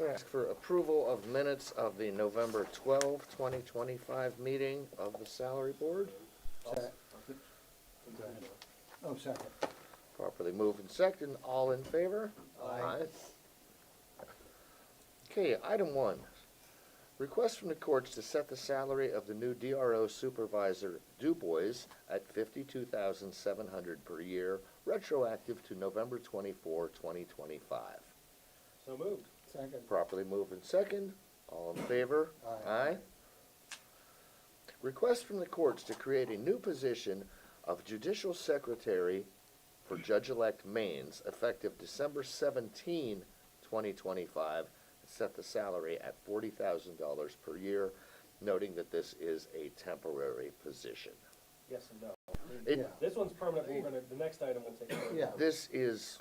ask for approval of minutes of the November 12, 2025 meeting of the salary board. Go ahead. Oh, second. Properly moved and second. All in favor? Aye. Okay, item 1. Request from the courts to set the salary of the new DRO supervisor DuBois at $52,700 per year, retroactive to November 24, 2025. So moved. Second. Properly moved and second. All in favor? Aye. Request from the courts to create a new position of judicial secretary for Judge-elect Maines, effective December 17, 2025, set the salary at $40,000 per year, noting that this is a temporary position. Yes and no. It- This one's permanent, we're gonna, the next item will take care of it. Yeah. This is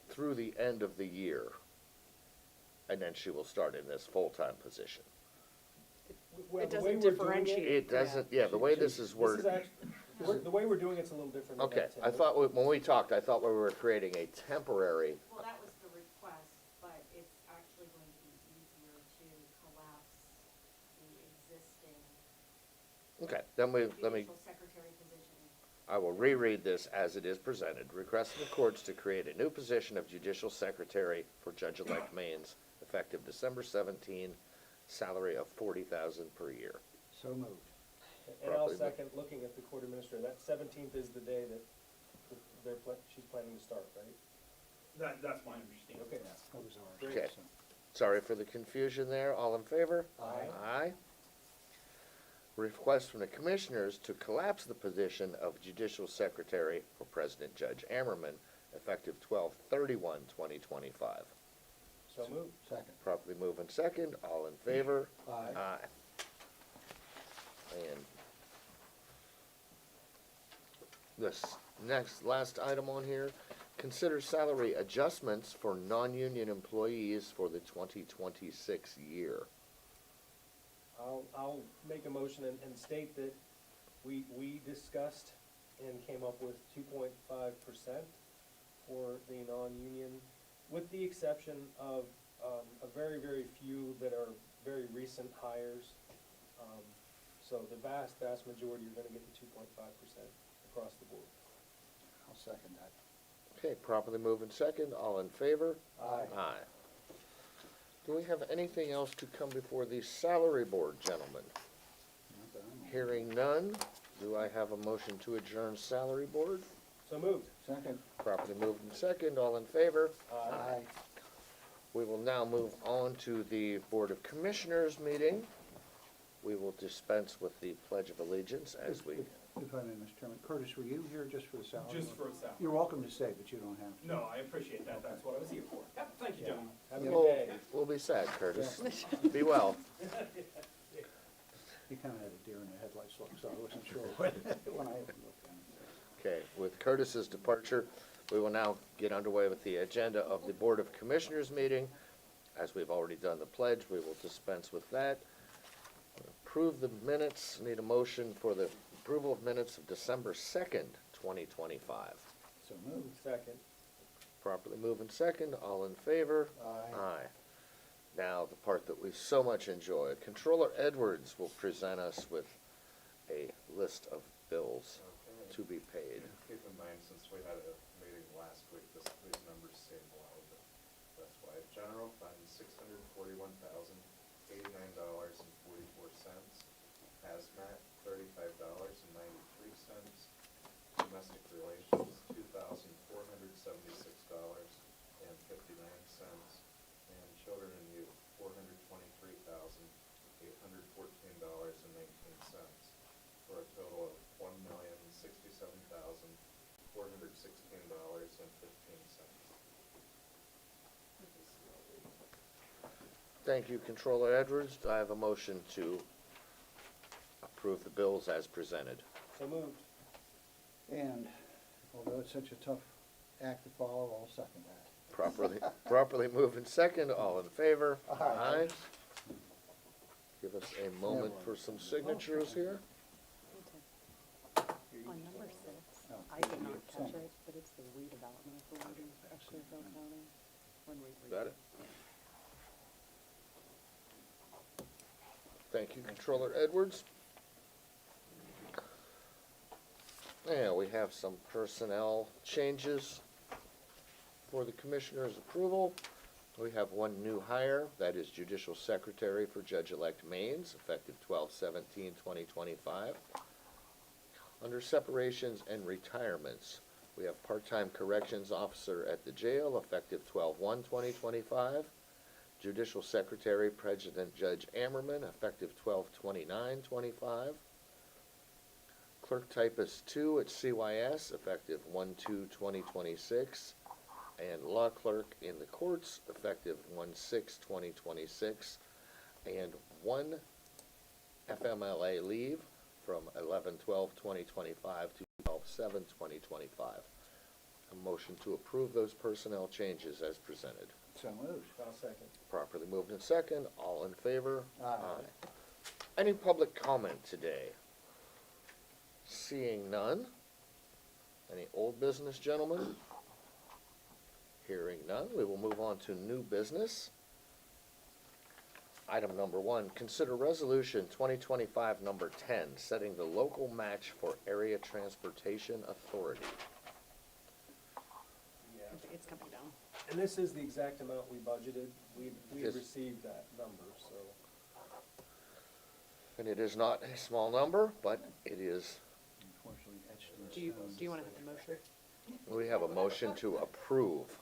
through the end of the year, and then she will start in this full-time position. Well, It the way doesn't we're doing differentiate. It doesn't, yeah, the way this is This worded. is actually, the way we're doing it's a little different than Okay, that, Tim. I thought, when we talked, I thought we were creating a temporary, Well, that was the request, but it's actually going to be easier to collapse the existing okay, then let me, judicial secretary position. I will reread this as it is presented. Request of the courts to create a new position of judicial secretary for Judge-elect Maines, effective December 17, salary of $40,000 per year. So moved. And I'll Properly. second, looking at the court administrator, that 17th is the day that she's planning to start, right? That's my understanding. Okay. Yeah, that was ours. Great. Okay. So, Sorry for the confusion there. All in favor? Aye. Aye. Request from the commissioners to collapse the position of judicial secretary for President Judge Ammerman, effective 12/31/2025. So moved. Second. Properly moved and second. All in favor? Aye. And this last item on here, consider salary adjustments for non-union employees for the 2026 year. I'll make a motion and state that we discussed and came up with 2.5% for the non-union, with the exception of a very, very few that are very recent hires. So the vast, vast majority are gonna get the 2.5% across the board. I'll second that. Okay, properly moved and second. All in favor? Aye. Aye. Do we have anything else to come before the salary board, gentlemen? Not that I'm aware. Hearing none, do I have a motion to adjourn salary board? So moved. Second. Properly moved and second. All in favor? Aye. We will now move on to the Board of Commissioners meeting. We will dispense with the Pledge of Allegiance as we, If I may, Mr. Chairman. Curtis, were you here just for the salary? Just for a second. You're welcome to stay, but you don't have to. No, I appreciate that, that's what I was here for. Yep, thank you, Yeah. gentlemen. Have a we'll, good day. we'll be sad, Curtis. Be well. He kind of had a deer in the headlights look, so I wasn't sure when I looked at him. Okay, with Curtis's departure, we will now get underway with the agenda of the Board of Commissioners meeting. As we've already done the pledge, we will dispense with that. Approve the minutes. Need a motion for the approval of minutes of December 2nd, 2025. So moved. Second. Properly moved and second. All in favor? Aye. Now, the part that we so much enjoy. Controller Edwards will present us with a list of bills to be paid. Keep in mind, since we had a meeting last week, these numbers seem low, but that's why. General fund, $641,089.44. Hazmat, $35.93. Domestic relations, $2,476.59. And children and youth, $423,814.19. For a total of $1,067,416.15. Thank you, Controller Edwards. Do I have a motion to approve the bills as presented? So moved. And although it's such a tough act to follow, I'll second that. Properly moved and second. All in favor? Aye. Give us a moment for some signatures here. On number 6, Oh, I did not you catch sent it, but it's the redevelopment authority of Clearfield County. When we Got it? Thank you, Controller Edwards. Now, we have some personnel changes for the Commissioner's approval. We have one new hire, that is Judicial Secretary for Judge-elect Maines, effective 12/17/2025. Under separations and retirements, we have part-time corrections officer at the jail, effective 12/1/2025. Judicial Secretary President Judge Ammerman, effective 12/29/25. Clerk Typist 2 at CYS, effective 1/2/2026. And Law Clerk in the courts, effective 1/6/2026. And one FMLA leave from 11/12/2025 to 12/7/2025. A motion to approve those personnel changes as presented. So moved. I'll second. Properly moved in second, all in favor? Aye. Any public comment today? Seeing none. Any old business, gentlemen? Hearing none, we will move on to new business. Item number 1, consider resolution 2025 number 10, setting the local match for Area Transportation Authority. Yeah. It's coming down. And this is the exact amount we budgeted. We Yes. received that number, so. And it is not a small number, but it is, Unfortunately etched in Do you stone. wanna have the motion? we have a motion to approve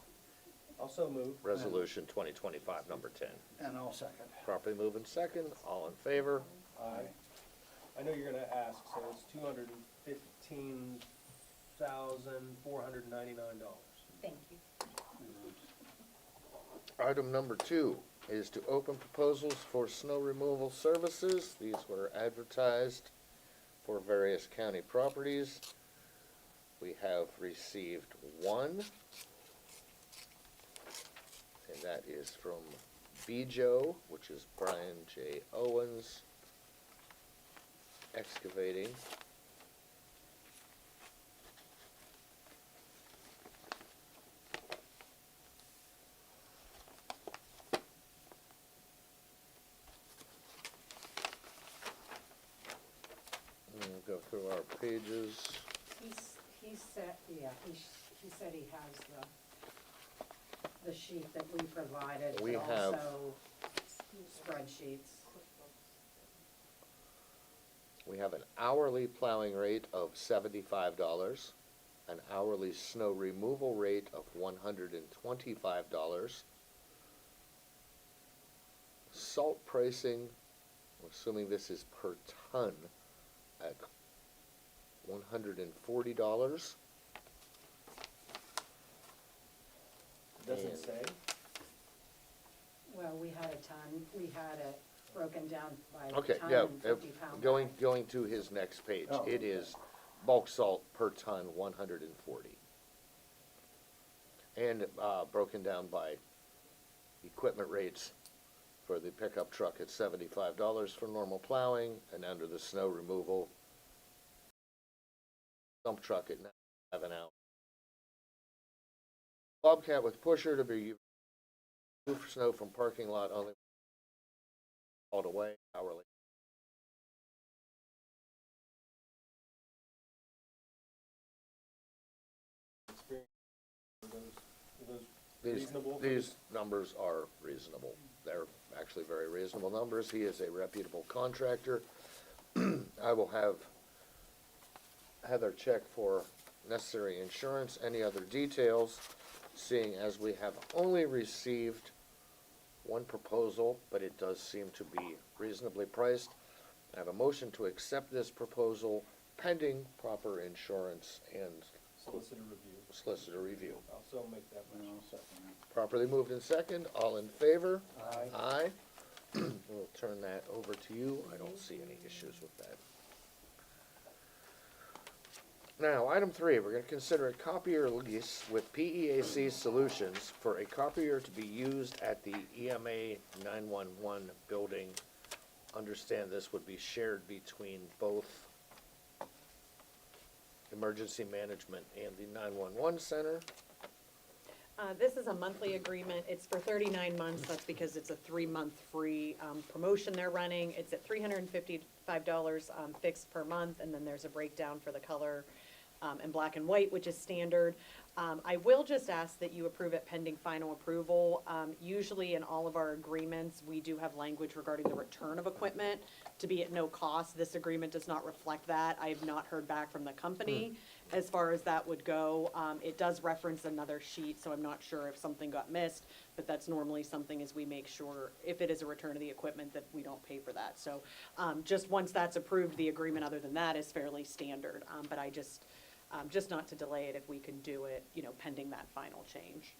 Also move. resolution 2025 number 10. And I'll second. Properly moved in second, all in favor? Aye. I know you're gonna ask, so it's $215,499. Thank you. Item number 2 is to open proposals for snow removal services. These were advertised for various county properties. We have received one, and that is from Bejo, which is Brian J. Owens Excavating. We'll go through our pages. He said, yeah, he said he has the sheet that we provided, We but have- also spreadsheets. We have an hourly plowing rate of $75, an hourly snow removal rate of $125. Salt pricing, I'm assuming this is per ton, at $140. Doesn't And- say. Well, we had a ton, we had it broken down by Okay, ton yeah, and 50-pound going bag. to his next page. Oh, It okay. is bulk salt per ton, 140. And broken down by equipment rates for the pickup truck at $75 for normal plowing, and under the snow removal, dump truck at $11 an hour. Bobcat with pusher to be move snow from parking lot only hauled away hourly. Experience. Are those These, reasonable? these numbers are reasonable. They're actually very reasonable numbers. He is a reputable contractor. I will have Heather check for necessary insurance, any other details, seeing as we have only received one proposal, but it does seem to be reasonably priced. I have a motion to accept this proposal pending proper insurance and Solicitor review. solicitor review. Also make that And motion. I'll second that. Properly moved in second, all in favor? Aye. Aye. We'll turn that over to you. I don't see any issues with that. Now, item 3, we're gonna consider a copier lease with PEAC Solutions for a copier to be used at the EMA 911 building. Understand this would be shared between both emergency management and the 911 center. This is a monthly agreement. It's for 39 months. That's because it's a 3-month free promotion they're running. It's at $355 fixed per month, and then there's a breakdown for the color and black and white, which is standard. I will just ask that you approve it pending final approval. Usually in all of our agreements, we do have language regarding the return of equipment to be at no cost. This agreement does not reflect that. I have not heard back from the company as far as that would go. It does reference another sheet, so I'm not sure if something got missed, but that's normally something as we make sure, if it is a return of the equipment, that we don't pay for that. So just once that's approved, the agreement other than that is fairly standard. But I just not to delay it, if we can do it, pending that final change.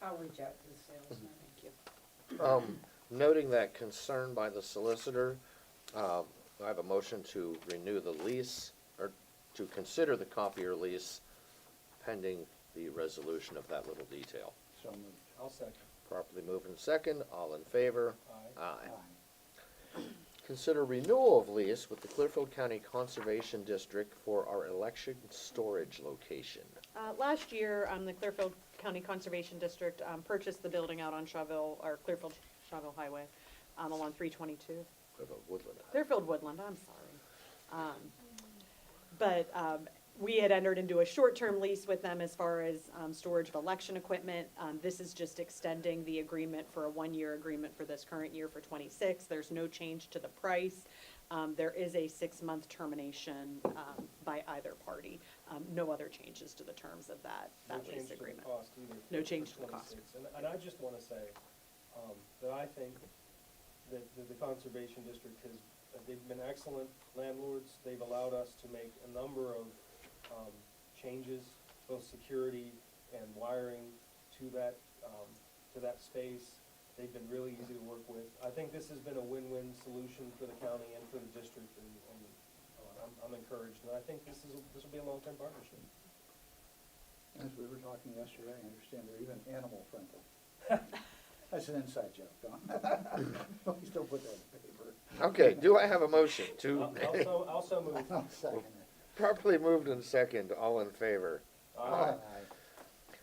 I'll reach out to the salesman. Thank you. Noting that concern by the solicitor, I have a motion to renew the lease, or to consider the copier lease pending the resolution of that little detail. So moved. I'll second. Properly moved and second, all in favor? Aye. Aye. Consider renewal of lease with the Clearfield County Conservation District for our election storage location. Last year, the Clearfield County Conservation District purchased the building out on Clearfield Shawville Highway, along 322. Clearfield Woodland. Clearfield Woodland, I'm sorry. But we had entered into a short-term lease with them as far as storage of election equipment. This is just extending the agreement for a 1-year agreement for this current year for 26. There's no change to the price. There is a 6-month termination by either party. No other changes to the terms of that lease agreement. No change to the cost either. No for change to the cost. 26. And I just wanna say, that I think that the Conservation District has, they've been excellent landlords. They've allowed us to make a number of changes, both security and wiring to that space. They've been really easy to work with. I think this has been a win-win solution for the county and for the district, and I'm encouraged, and I think this will be a long-term partnership. As we were talking yesterday, I understand they're even animal friendly. That's an inside joke, Don. Please don't put that in paper. Okay, do I have a motion to, Also move. I'll second it. properly moved and second, all in favor? Aye.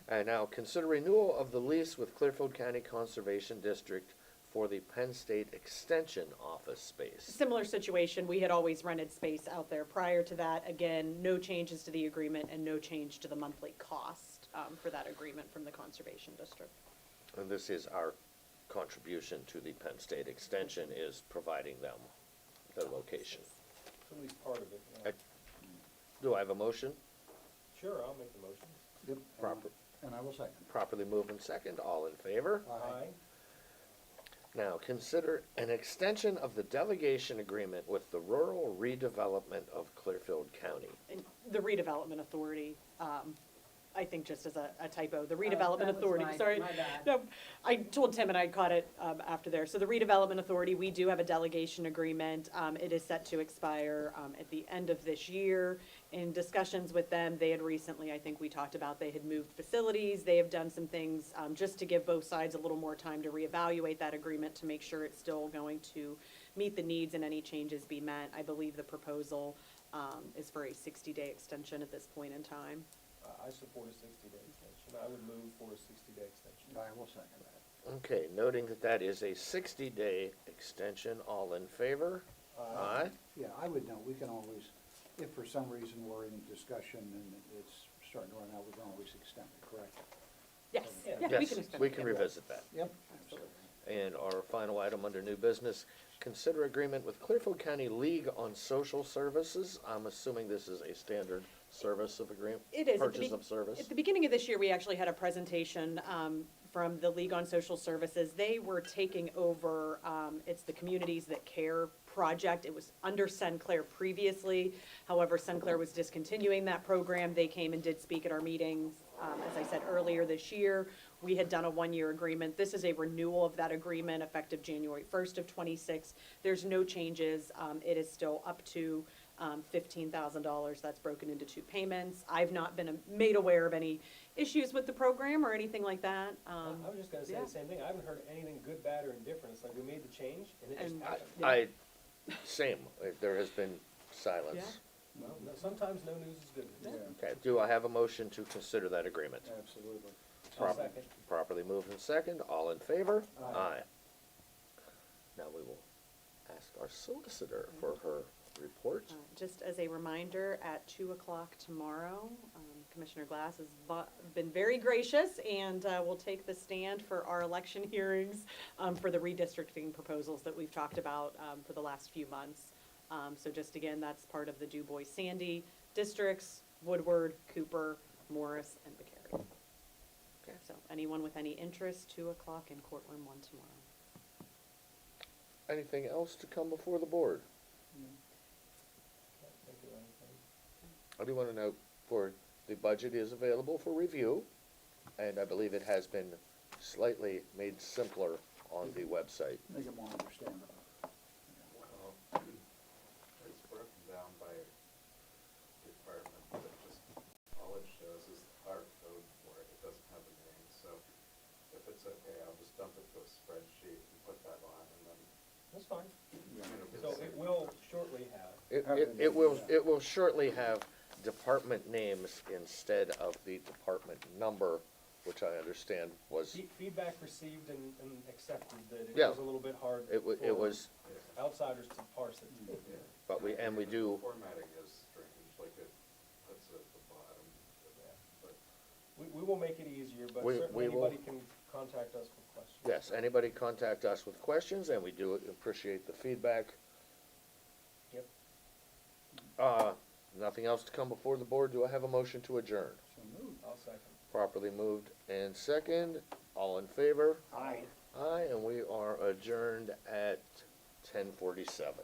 And now, consider renewal of the lease with Clearfield County Conservation District for the Penn State Extension office space. Similar situation, we had always rented space out there prior to that. Again, no changes to the agreement and no change to the monthly cost for that agreement from the Conservation District. And this is our contribution to the Penn State Extension, is providing them the location. It's at least part of it. Yeah. Do I have a motion? Sure, I'll make the motion. Yep. Proper. And I will second. Properly moved and second, all in favor? Aye. Now, consider an extension of the delegation agreement with the Rural Redevelopment of Clearfield County. And the redevelopment authority, I think just as a typo, the that redevelopment was authority, my- sorry. my bad. No, I told Tim and I caught it after there. So the redevelopment authority, we do have a delegation agreement. It is set to expire at the end of this year. In discussions with them, they had recently, I think we talked about, they had moved facilities. They have done some things just to give both sides a little more time to reevaluate that agreement to make sure it's still going to meet the needs and any changes be met. I believe the proposal is for a 60-day extension at this point in time. I support a 60-day extension. I would move for a 60-day extension. I will second that. Okay, noting that that is a 60-day extension, all in favor? Aye. Yeah, I would know, we can always, if for some reason we're in discussion and it's starting to run out, we can always extend it, correct? Yes, Yeah. yeah, we Yes, can extend we it. can revisit that. Yep, absolutely. And our final item under new business, consider agreement with Clearfield County League on Social Services. I'm assuming this is a standard service of agreement? It is. Purchase of service? At the beginning of this year, we actually had a presentation from the League on Social Services. They were taking over, it's the Communities That Care project. It was under Sinclair previously. However, Sinclair was discontinuing that program. They came and did speak at our meetings, as I said earlier this year. We had done a 1-year agreement. This is a renewal of that agreement effective January 1st of 26. There's no changes. It is still up to $15,000. That's broken into 2 payments. I've not been made aware of any issues with the program or anything like that. I was just gonna say yeah. the same thing. I haven't heard anything good, bad, or indifferent. It's like we made the change and it just And- happened. Same, there has been silence. Well, no, sometimes no news is good. Yeah, Okay, do I have a motion to consider that agreement? absolutely. I'll second. Properly moved in second, all in favor? Aye. Now we will ask our solicitor for her report. Just as a reminder, at 2:00 tomorrow, Commissioner Glass has been very gracious and will take the stand for our election hearings for the redistricting proposals that we've talked about for the last few months. So just again, that's part of the Du Bois-Sandy districts, Woodward, Cooper, Morris, and Becari. Okay. So anyone with any interest, 2:00 in courtroom 1 tomorrow. Anything else to come before the board? Can't think of anything. I do want to note the budget is available for review, and I believe it has been slightly made simpler on the website. Make it more understandable. Well, it's broken down by department, but just, all it shows is our code for it, it doesn't have a name, so if it's okay, I'll just dump it to a spreadsheet and put that on, and then, That's fine. Yeah. So it will shortly have. It will shortly have department names instead of the department number, which I understand was, Feedback received and accepted that it Yeah. was a little bit hard it was, for outsiders to parse it. yeah. but we do, Formatting is strange, like it puts it at the bottom, but We will make it easier, but We certainly will- anybody can contact us with questions. yes, anybody contact us with questions, and we do appreciate the feedback. Yep. Nothing else to come before the board, do I have a motion to adjourn? So moved. I'll second. Properly moved and second, all in favor? Aye. Aye, and we are adjourned at 10:47.